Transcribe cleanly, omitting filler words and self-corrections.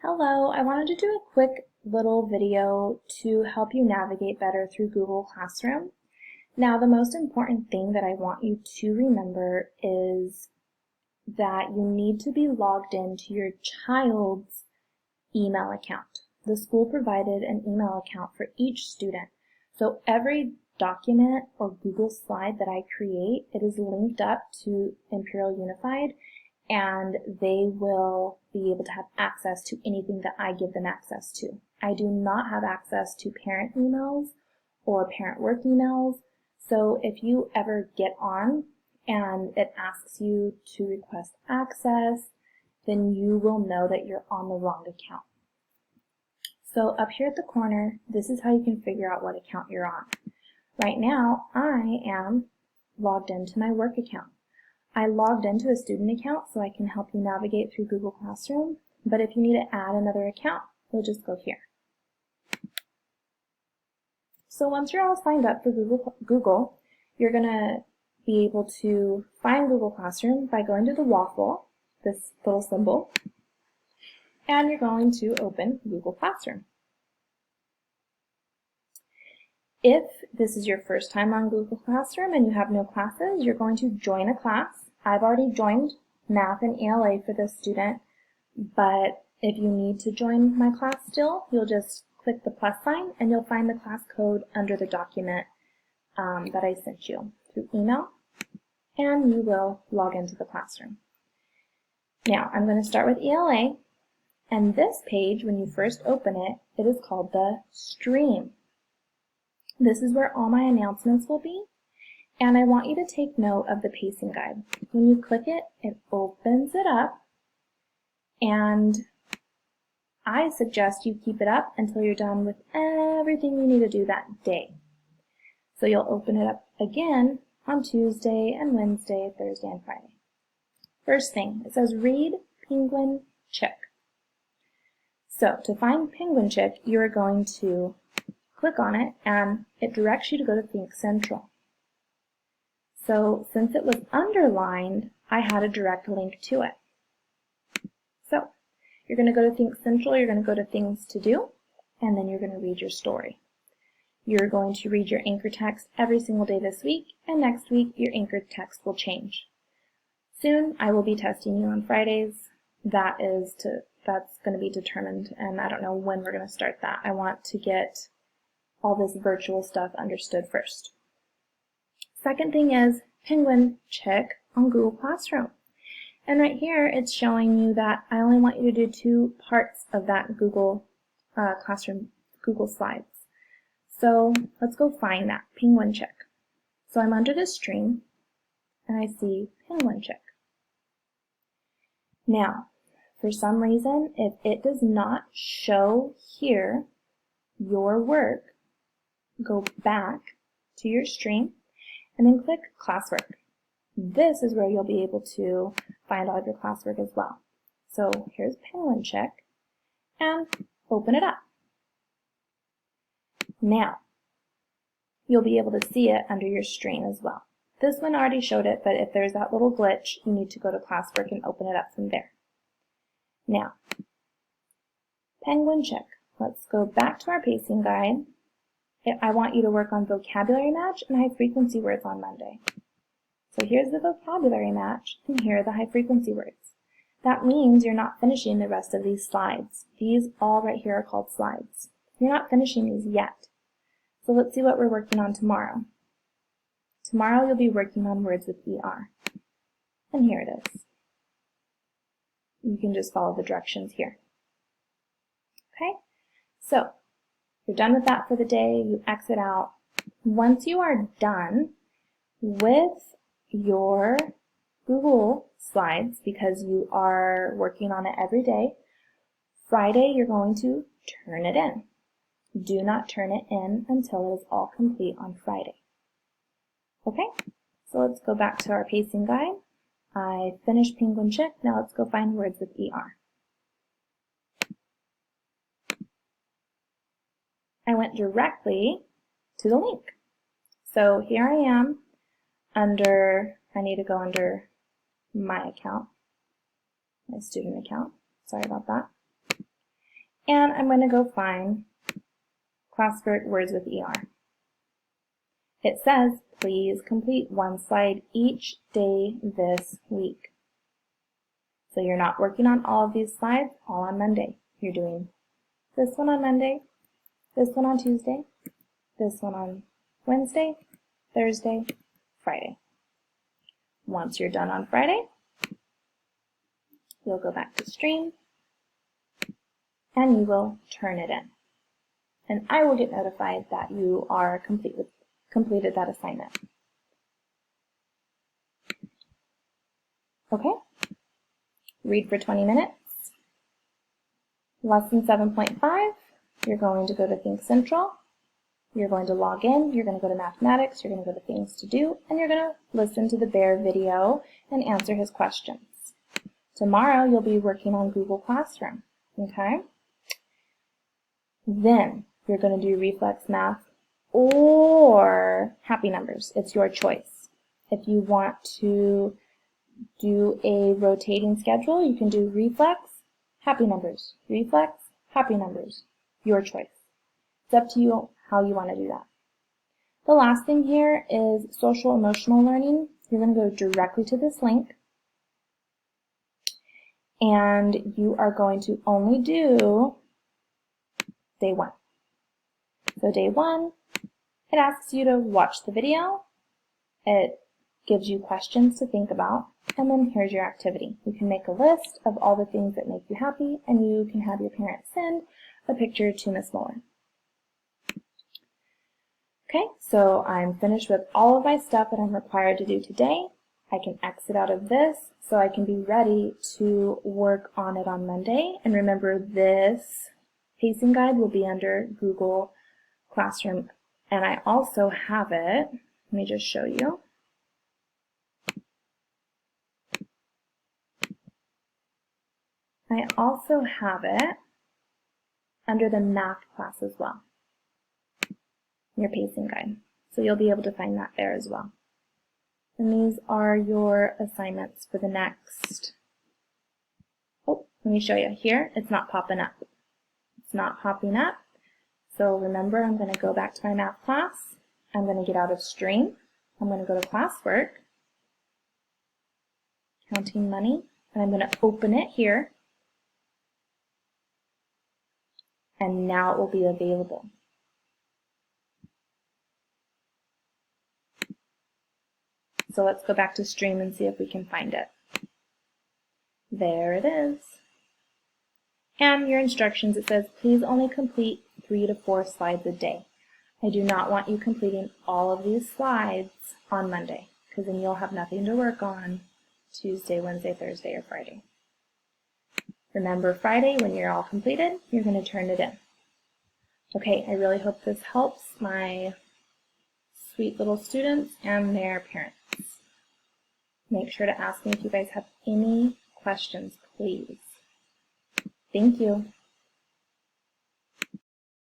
Hello, I wanted to do a quick little video to help you navigate better through Google Classroom. Now, the most important thing that I want you to remember is that you need to be logged into your child's email account. The school provided an email account for each student. So every document or Google slide that I create, it is linked up to Imperial Unified, and they will be able to have access to anything that I give them access to. I do not have access to parent emails or parent work emails, so if you ever get on and it asks you to request access, then you will know that you're on the wrong account. So up here at the corner, this is how you can figure out what account you're on. Right now, I am logged into my work account. I logged into a student account so I can help you navigate through Google Classroom, but if you need to add another account, you'll just go here. So once you're all signed up for Google, you're going to be able to find Google Classroom by going to the waffle, this little symbol, and you're going to open Google Classroom. If this is your first time on Google Classroom and you have no classes, you're going to join a class. I've already joined Math and ELA for this student, but if you need to join my class still, you'll just click the plus sign and you'll find the class code under the document that I sent you through email, and you will log into the classroom. Now, I'm going to start with ELA, and this page, when you first open it, it is called the stream. This is where all my announcements will be, and I want you to take note of the pacing guide. When you click it, it opens it up, and I suggest you keep it up until you're done with everything you need to do that day. So you'll open it up again on Tuesday and Wednesday, Thursday, and Friday. First thing, it says read Penguin Chick. So to find Penguin Chick, you are going to click on it, and it directs you to go to Think Central. So since it was underlined, I had a direct link to it. So you're going to go to Think Central, you're going to go to Things to Do, and then you're going to read your story. You're going to read your anchor text every single day this week, and next week your anchor text will change. Soon I will be testing you on Fridays. That's going to be determined, and I don't know when we're going to start that. I want to get all this virtual stuff understood first. Second thing is Penguin Chick on Google Classroom. And right here it's showing you that I only want you to do 2 parts of that Google Classroom Google Slides. So let's go find that Penguin Chick. So I'm under this stream and I see Penguin Chick. Now, for some reason, if it does not show here your work, go back to your stream and then click Classwork. This is where you'll be able to find all of your classwork as well. So here's Penguin Chick, and open it up. Now, you'll be able to see it under your stream as well. This one already showed it, but if there's that little glitch, you need to go to Classwork and open it up from there. Now, Penguin Chick. Let's go back to our pacing guide. I want you to work on vocabulary match and high frequency words on Monday. So here's the vocabulary match, and here are the high frequency words. That means you're not finishing the rest of these slides. These all right here are called slides. You're not finishing these yet. So let's see what we're working on tomorrow. Tomorrow you'll be working on words with ER. And here it is. You can just follow the directions here. Okay? So, you're done with that for the day. You exit out. Once you are done with your Google Slides, because you are working on it every day, Friday you're going to turn it in. Do not turn it in until it is all complete on Friday. Okay, so let's go back to our pacing guide. I finished Penguin Chick. Now let's go find words with ER. I went directly to the link. So here I am under, I need to go under my account, my student account. Sorry about that. And I'm going to go find classwork words with ER. It says, please complete one slide each day this week. So you're not working on all of these slides all on Monday. You're doing this one on Monday, this one on Tuesday, this one on Wednesday, Thursday, Friday. Once you're done on Friday, you'll go back to Stream and you will turn it in. And I will get notified that you are completed that assignment. Okay? Read for 20 minutes. Lesson 7.5, you're going to go to Think Central. You're going to log in, you're going to go to Mathematics, you're going to go to Things to Do, and you're going to listen to the Bear video and answer his questions. Tomorrow, you'll be working on Google Classroom, okay? Then, you're going to do reflex math or happy numbers. It's your choice. If you want to do a rotating schedule, you can do reflex, happy numbers, reflex, happy numbers. Your choice. It's up to you how you want to do that. The last thing here is social emotional learning. You're going to go directly to this link and you are going to only do day 1. So day 1, it asks you to watch the video. It gives you questions to think about, and then here's your activity. You can make a list of all the things that make you happy, and you can have your parents send a picture to Miss Muller. Okay, so I'm finished with all of my stuff that I'm required to do today. I can exit out of this so I can be ready to work on it on Monday. And remember, this pacing guide will be under Google Classroom. And I also have it, let me just show you. I also have it under the math class as well, your pacing guide. So you'll be able to find that there as well. And these are your assignments for the next, let me show you here. It's not popping up. It's not popping up. So remember, I'm going to go back to my math class. I'm going to get out of Stream. I'm going to go to Classwork, Counting Money, and I'm going to open it here. And now it will be available. So let's go back to Stream and see if we can find it. There it is. And your instructions, it says, please only complete 3 to 4 slides a day. I do not want you completing all of these slides on Monday, because then you'll have nothing to work on Tuesday, Wednesday, Thursday, or Friday. Remember, Friday, when you're all completed, you're going to turn it in. Okay, I really hope this helps my sweet little students and their parents. Make sure to ask me if you guys have any questions, please. Thank you.